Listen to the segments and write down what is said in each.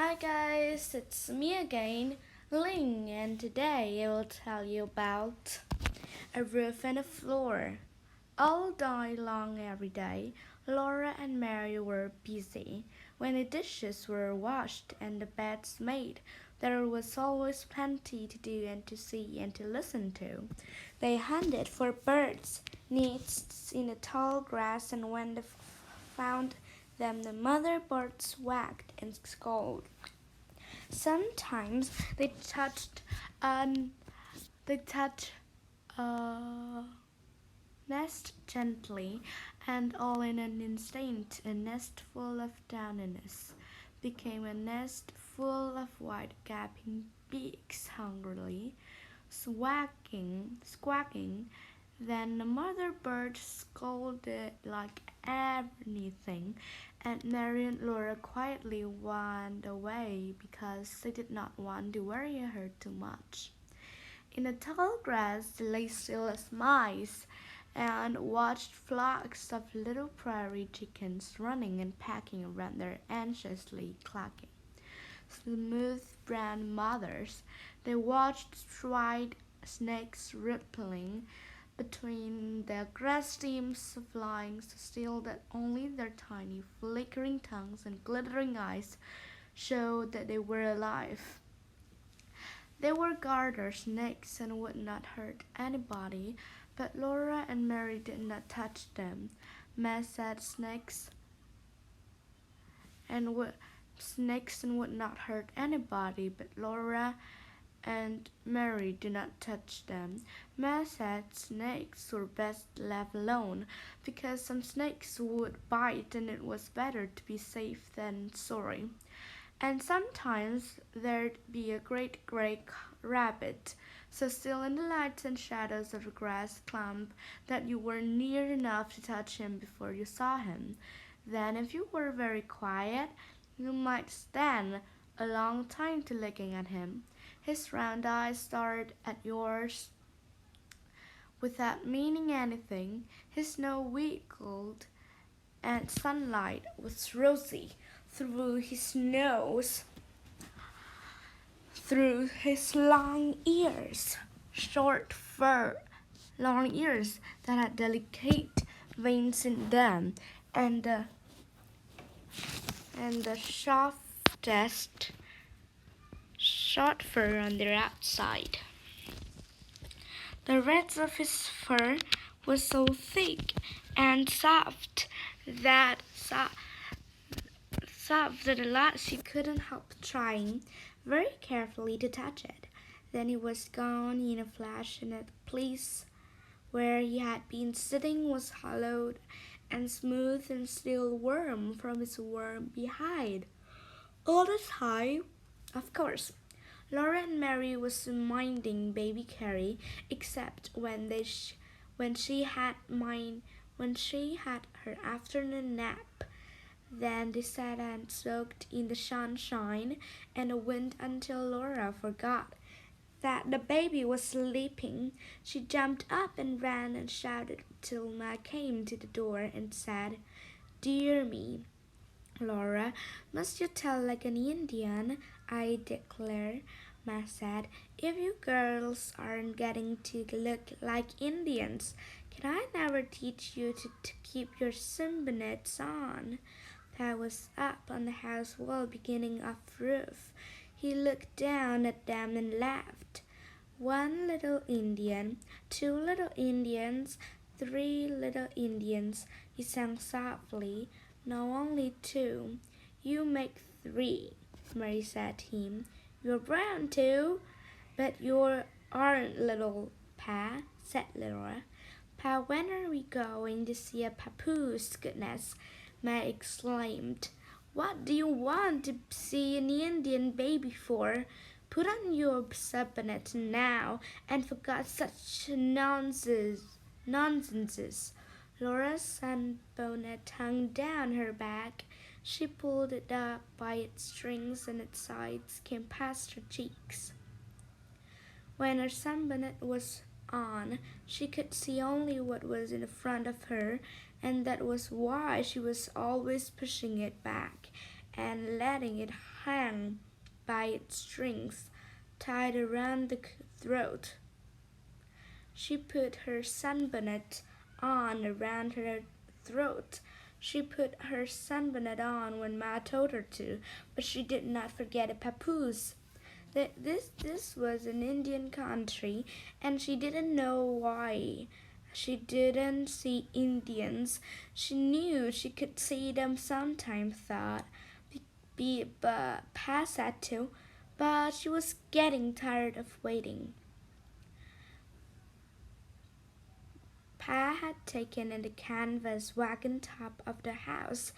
Hi guys, it's me again, Ling, and today I will tell you about a roof and a floor. All day long every day, Laura and Mary were busy. When the dishes were washed and the beds made, there was always plenty to do and to see and to listen to. They hunted for birds' nests in the tall grass, and when they found them, the mother birds wagged and scolded. Sometimes they touched a nest gently, and all in an instant a nest full of downiness became a nest full of white gaping beaks hungrily squawking. Then the mother bird scolded like anything, and Mary and Laura quietly went away because they did not want to worry her too much. In the tall grass they lay still as mice and watched flocks of little prairie chickens running and pecking around their anxiously clucking smooth brown mothers. They watched striped snakes rippling between the grass stems, flying so still that only their tiny flickering tongues and glittering eyes showed that they were alive. They were garter snakes and would not hurt anybody, but Laura and Mary did not touch them. Ma said snakes and would not hurt anybody, but Laura and Mary did not touch them. Ma said snakes were best left alone because some snakes would bite and it was better to be safe than sorry. And sometimes there'd be a great gray rabbit, so still in the lights and shadows of the grass clump that you were near enough to touch him before you saw him. Then, if you were very quiet, you might stand a long time to looking at him. His round eyes stared at yours without meaning anything. His nose wiggled, and sunlight was rosy through his nose, through his long ears, short fur, long ears that had delicate veins in them, and the softest short fur on their outside. The rest of his fur was so thick and soft that at last he couldn't help trying very carefully to touch it. Then he was gone in a flash, and the place where he had been sitting was hollowed and smooth and still warm from his warm behind. All the time, of course, Laura and Mary was minding baby Carrie, except when she had her afternoon nap. Then they sat and soaked in the sunshine and the wind until Laura forgot that the baby was sleeping. She jumped up and ran and shouted till Ma came to the door and said, "Dear me, Laura, must you tell like an Indian? I declare," Ma said, "if you girls aren't getting to look like Indians, can I never teach you to keep your sunbonnets on?" Pa was up on the house wall beginning of roof. He looked down at them and laughed. "One little Indian, two little Indians, three little Indians," he sang softly. "No, only two. You make three," Mary said to him. "You're brown too." "But you aren't little, Pa," said Laura. "Pa, when are we going to see a papoose? Goodness!" Ma exclaimed. "What do you want to see an Indian baby for? Put on your sunbonnet now, and forget such nonsense." Laura's sunbonnet hung down her back. She pulled it up by its strings, and its sides came past her cheeks. When her sunbonnet was on, she could see only what was in front of her, and that was why she was always pushing it back and letting it hung by its strings tied around the throat. She put her sunbonnet on around her throat. She put her sunbonnet on when Ma told her to, but she did not forget a papoose. This was an Indian country, and she didn't know why. She didn't see Indians. She knew she could see them sometime, thought but Pa said to, but she was getting tired of waiting. Pa had taken in the canvas wagon top of the house,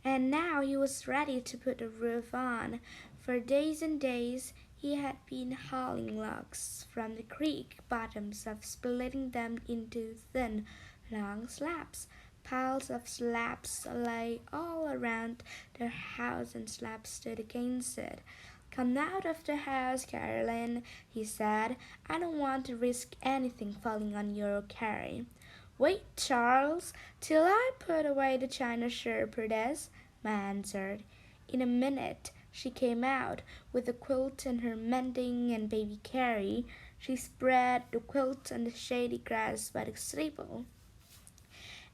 and now he was ready to put the roof on. For days and days he had been hauling logs from the creek bottoms and splitting them into thin, long slabs. Piles of slabs lay all around the house, and slabs stood against it. "Come out of the house, Caroline," he said. "I don't want to risk anything falling on your carry." "Wait, Charles, till I put away the china shepherdess," Ma answered. In a minute she came out, with the quilt and her mending and baby Carrie. She spread the quilt on the shady grass by the stable,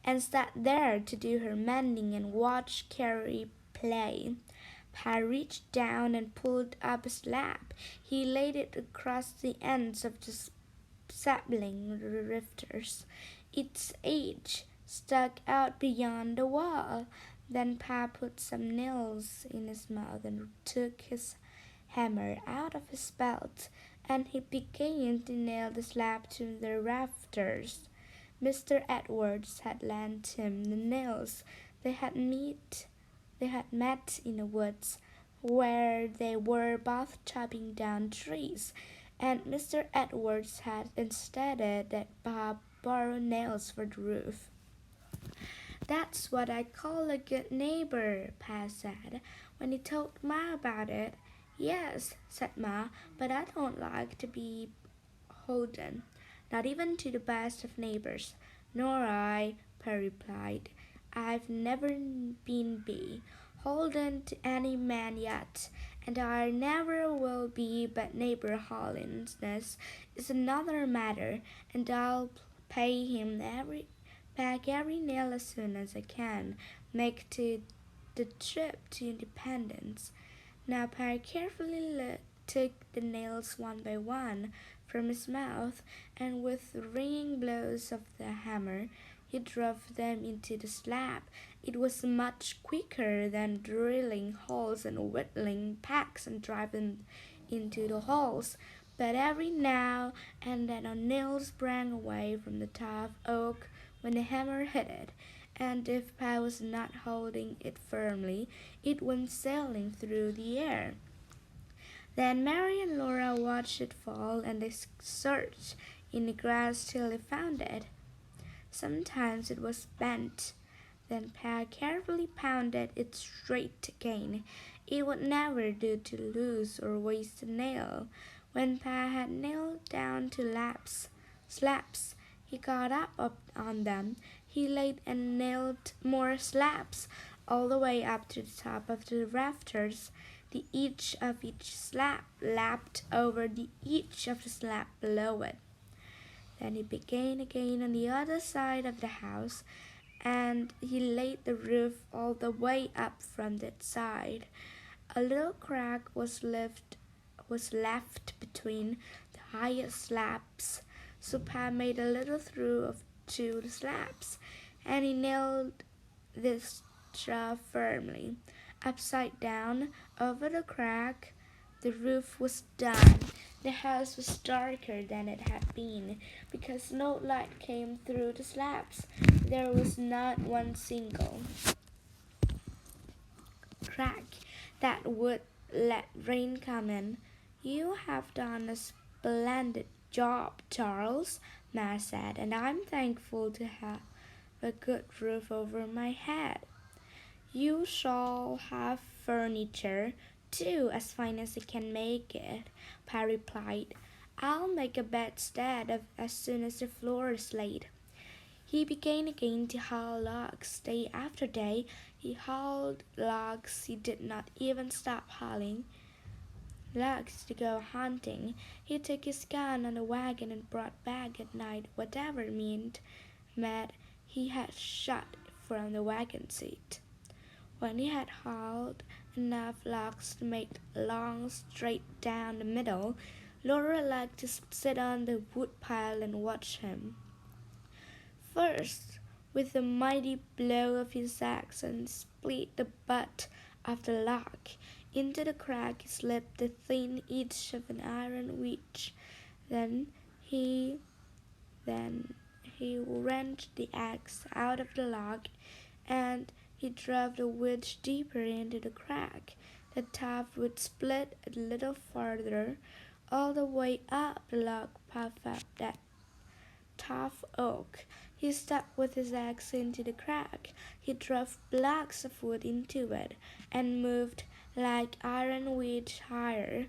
and sat there to do her mending and watch Carrie play. Pa reached down and pulled up a slab. He laid it across the ends of the sapling rafters. Its edge stuck out beyond the wall. Then Pa put some nails in his mouth and took his hammer out of his belt, and he began to nail the slab to the rafters. Mr. Edwards had lent him the nails. They had met in the woods, where they were both chopping down trees, and Mr. Edwards had insisted that Bob borrow nails for the roof. "That's what I call a good neighbor," Pa said, when he told Ma about it. "Yes," said Ma, "but I don't like to be beholden, not even to the best of neighbors." "Nor I," Pa replied. "I've never been beholden to any man yet, and I never will be, but neighborliness is another matter, and I'll pay him back every nail as soon as I can make the trip to Independence." Now Pa carefully took the nails one by one from his mouth, and with ringing blows of the hammer he drove them into the slab. It was much quicker than drilling holes and whittling packs and driving into the holes, but every now and then a nail sprang away from the tough oak when the hammer hit it, and if Pa was not holding it firmly, it went sailing through the air. Then Mary and Laura watched it fall, and they searched in the grass till they found it. Sometimes it was bent. Then Pa carefully pounded it straight again. It would never do to lose or waste a nail. When Pa had nailed down 2 slabs, he got up on them. He laid and nailed more slabs, all the way up to the top of the rafters. The edge of each slab lapped over the edge of the slab below it. Then he began again on the other side of the house, and he laid the roof all the way up from that side. A little crack was left between the highest slabs, so Pa made a little through to the slabs, and he nailed this straw firmly upside down over the crack. The roof was done. The house was darker than it had been, because no light came through the slabs. There was not one single crack that would let rain come in. "You have done a splendid job, Charles," Ma said, "and I'm thankful to have a good roof over my head." "You shall have furniture, too, as fine as I can make it," Pa replied. "I'll make a bedstead as soon as the floor is laid." He began again to haul logs. Day after day He hauled logs. He did not even stop hauling logs to go hunting. He took his gun on the wagon and brought back at night whatever meat he had shot from the wagon seat. When he had hauled enough logs to make a long straight down the middle, Laura liked to sit on the woodpile and watch him. First, with a mighty blow of his axe and split the butt of the log. Into the crack he slipped the thin edge of an iron wedge. Then he wrenched the axe out of the log, and he drove the wedge deeper into the crack. The top would split a little farther. All the way up the log puffed up that tough oak. He stuck with his axe into the crack. He drove blocks of wood into it and moved like iron wedge higher.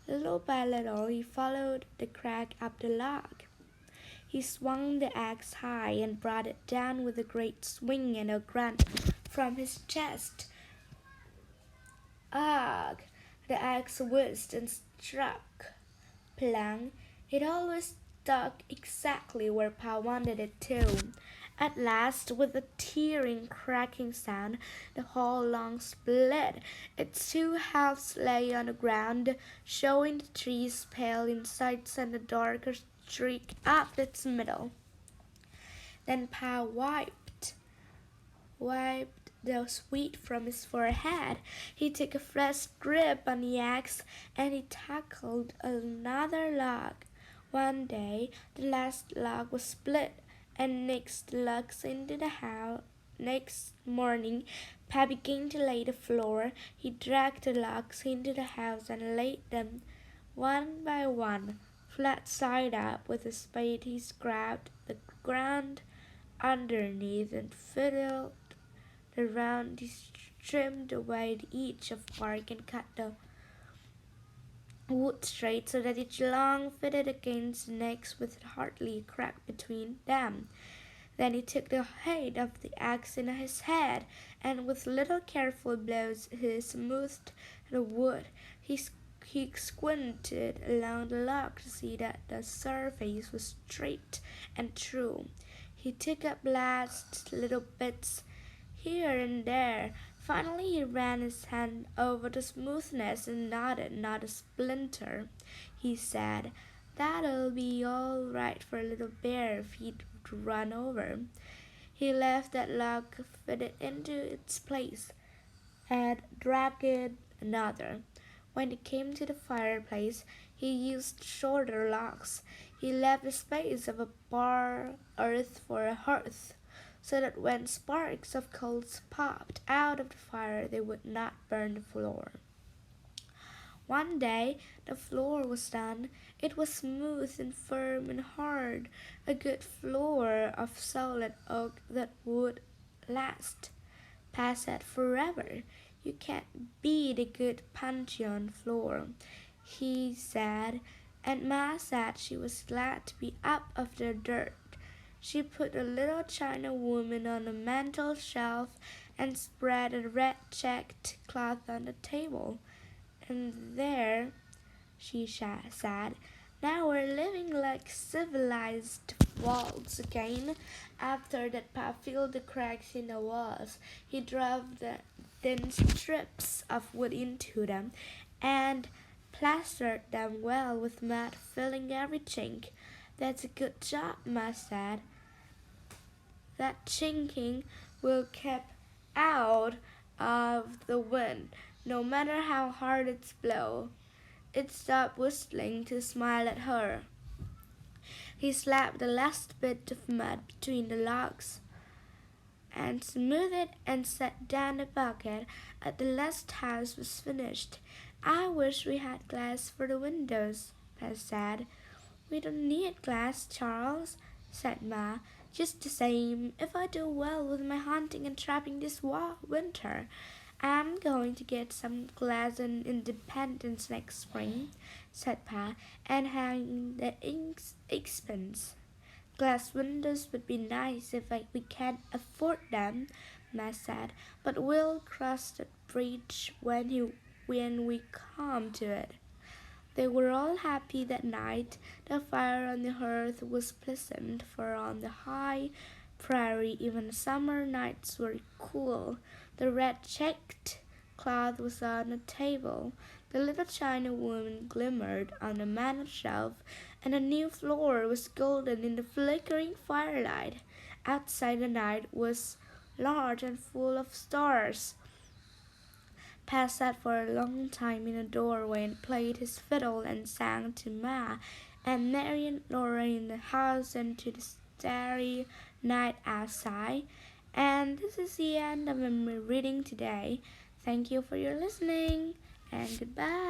Little by little he followed the crack up the log. He swung the axe high and brought it down with a great swing and a grunt from his chest. Ugh! The axe whizzed and struck. Plunk! It always stuck exactly where Pa wanted it to. At last, with a tearing, cracking sound, the whole log split. Its two halves lay on the ground, showing the trees pale insides and a darker streak up its middle. Then Pa wiped the sweat from his forehead. He took a fresh grip on the axe, and he tackled another log. One day the last log was split, and next morning Pa began to lay the floor. He dragged the logs into the house and laid them one by one, flat side up. With a spade he scraped the ground underneath and fiddled around. He trimmed away the edge of bark and cut the wood straight so that each log fitted against the next with hardly a crack between them. Then he took the head of the axe in his head, and with little careful blows he smoothed the wood. He squinted along the log to see that the surface was straight and true. He took up last little bits here and there. Finally he ran his hand over the smoothness and nodded. Not a splinter, he said. That'll be all right for a little bare feet to run over. He left that log fitted into its place and dragged another. When it came to the fireplace, he used shorter logs. He left the space of a bare earth for a hearth, so that when sparks of coals popped out of the fire, they would not burn the floor. One day the floor was done. It was smooth and firm and hard, a good floor of solid oak that would last. Pa said, forever. You can't beat a good puncheon floor, he said, and Ma said she was glad to be up of the dirt. She put a little china woman on the mantel shelf and spread a red checked cloth on the table. And there, she said, now we're living like civilized walls again. After that, Pa filled the cracks in the walls. He drove the thin strips of wood into them and plastered them well with mud, filling every chink. That's a good job, Ma said. That chinking will keep out of the wind, no matter how hard it's blow. It stopped whistling to smile at her. He slapped the last bit of mud between the logs and smoothed it and set down the bucket. At the last house was finished. I wish we had glass for the windows, Pa said. We don't need glass, Charles, said Ma. Just the same, if I do well with my hunting and trapping this winter, I'm going to get some glass in Independence next spring, said Pa, and hang the expense. Glass windows would be nice if we can't afford them, Ma said, "but we'll cross that bridge when we come to it." They were all happy that night. The fire on the hearth was pleasant, for on the high prairie even summer nights were cool. The red checked cloth was on the table. The little china woman glimmered on the mantel shelf, and the new floor was golden in the flickering firelight. Outside the night was large and full of stars. Pa sat for a long time in the doorway and played his fiddle and sang to Ma and Mary and Laura in the house and to the starry night outside. And this is the end of my reading today. Thank you for your listening and goodbye.